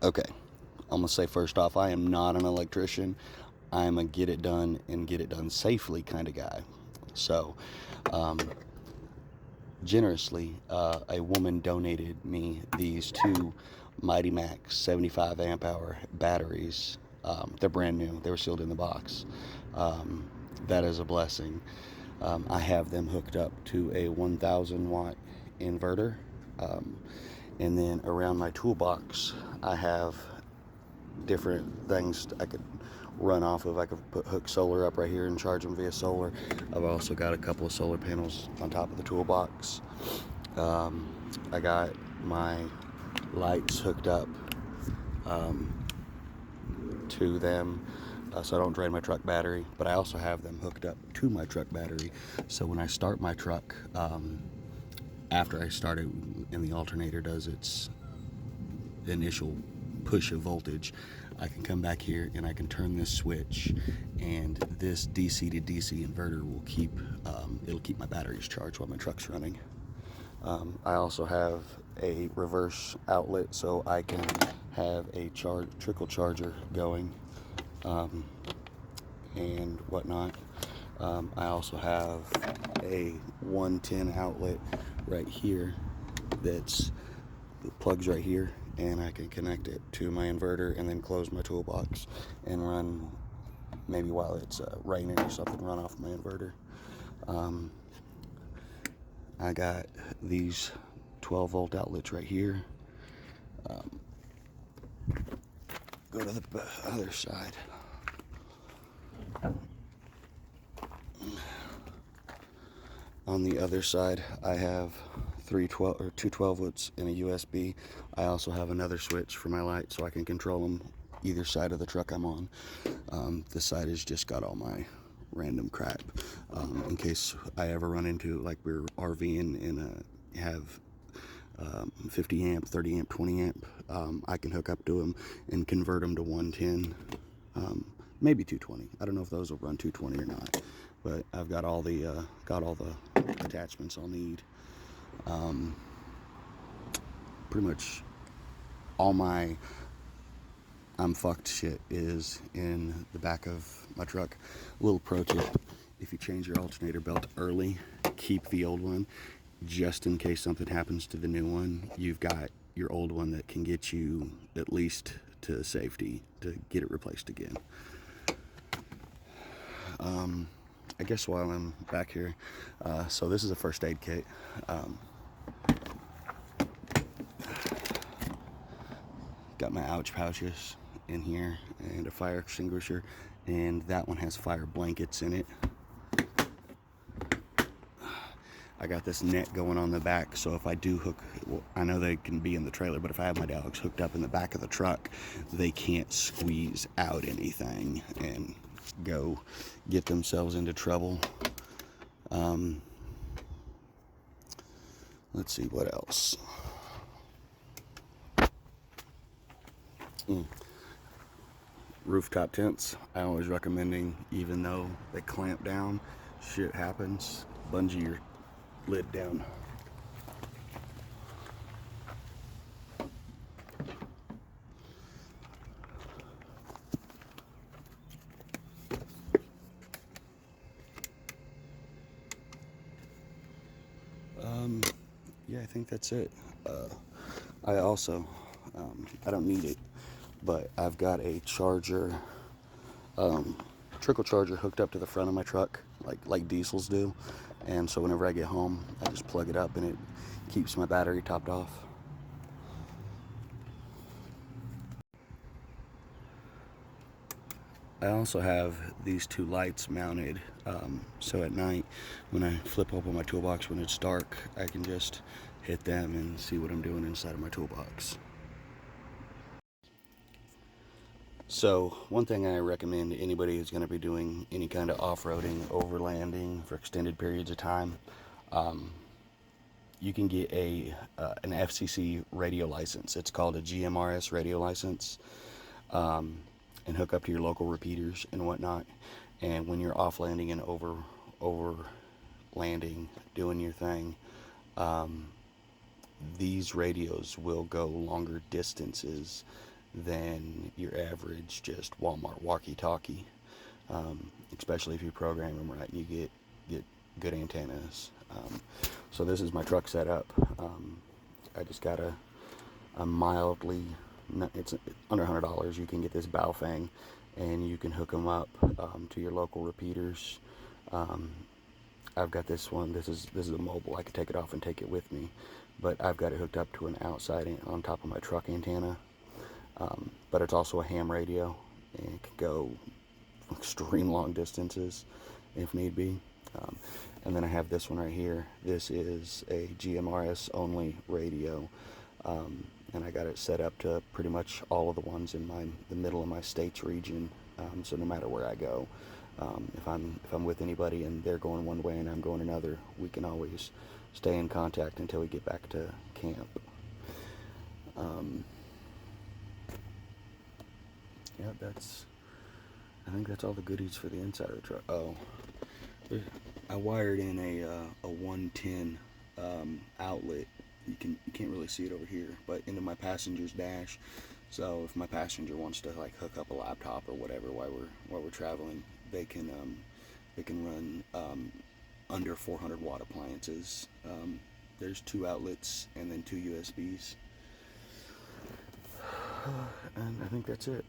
Okay, I'm gonna say first off, I am not an electrician. I'm a get it done and get it done safely kind of guy. So, um, generously, a woman donated me these two Mighty Max 75 amp hour batteries. They're brand new, they were sealed in the box. Um, that is a blessing. I have them hooked up to a 1000 watt inverter. Um, and then around my toolbox, I have different things I could run off of. I could hook solar up right here and charge them via solar. I've also got a couple of solar panels on top of the toolbox. Um, I got my lights hooked up um, to them so I don't drain my truck battery, but I also have them hooked up to my truck battery. So when I start my truck, after I start it and the alternator does its initial push of voltage, I can come back here and I can turn this switch, and this DC to DC inverter will keep it'll keep my batteries charged while my truck's running. I also have a reverse outlet so I can have a trickle charger going and whatnot. I also have a 110 outlet right here that's the plugs right here, and I can connect it to my inverter and then close my toolbox and run, maybe while it's raining or something, run off my inverter. Um, I got these 12 volt outlets right here. Go to the other side. On the other side, I have two 12 volts and a USB. I also have another switch for my light so I can control them either side of the truck I'm on. This side has just got all my random crap in case I ever run into, like, we're RVing and have 50 amp, 30 amp, 20 amp. I can hook up to them and convert them to 110, maybe 220. I don't know if those will run 220 or not, but I've got all the attachments I'll need. Pretty much all my I'm fucked shit is in the back of my truck. A little pro tip: if you change your alternator belt early, keep the old one just in case something happens to the new one. You've got your old one that can get you at least to safety to get it replaced again. I guess while I'm back here, so this is a first aid kit. Got my ouch pouches in here and a fire extinguisher, and that one has fire blankets in it. I got this net going on the back, so if I do hook, well, I know they can be in the trailer, but if I have my dogs hooked up in the back of the truck, they can't squeeze out anything and go get themselves into trouble. Let's see what else. Rooftop tents, I always recommending, even though they clamp down, shit happens, bungee your lid down. Yeah, I think that's it. I also, I don't need it, but I've got a charger, trickle charger hooked up to the front of my truck, like diesels do. And so whenever I get home, I just plug it up and it keeps my battery topped off. I also have these two lights mounted, so at night when I flip open my toolbox when it's dark, I can just hit them and see what I'm doing inside of my toolbox. So one thing I recommend to anybody who's going to be doing any kind of off-roading, overlanding for extended periods of time, you can get an FCC radio license. It's called a GMRS radio license, and hook up to your local repeaters and whatnot. And when you're off landing and over landing, doing your thing, these radios will go longer distances than your average just Walmart walkie-talkie, especially if you program them right and you get good antennas. So this is my truck setup. I just got a mildly, it's under $100. You can get this Baofeng, and you can hook them up to your local repeaters. I've got this one. This is a mobile. I could take it off and take it with me, but I've got it hooked up to an outside on top of my truck antenna. But it's also a ham radio, and it can go extreme long distances if need be. And then I have this one right here. This is a GMRS only radio, and I got it set up to pretty much all of the ones in the middle of my state's region. So no matter where I go, if I'm with anybody and they're going one way and I'm going another, we can always stay in contact until we get back to camp. Yeah, I think that's all the goodies for the inside of the truck. Oh, I wired in a 110 outlet. You can't really see it over here, but into my passenger's dash. So if my passenger wants to like hook up a laptop or whatever while we're traveling, they can run under 400 watt appliances. There's 2 outlets and then 2 USBs. And I think that's it.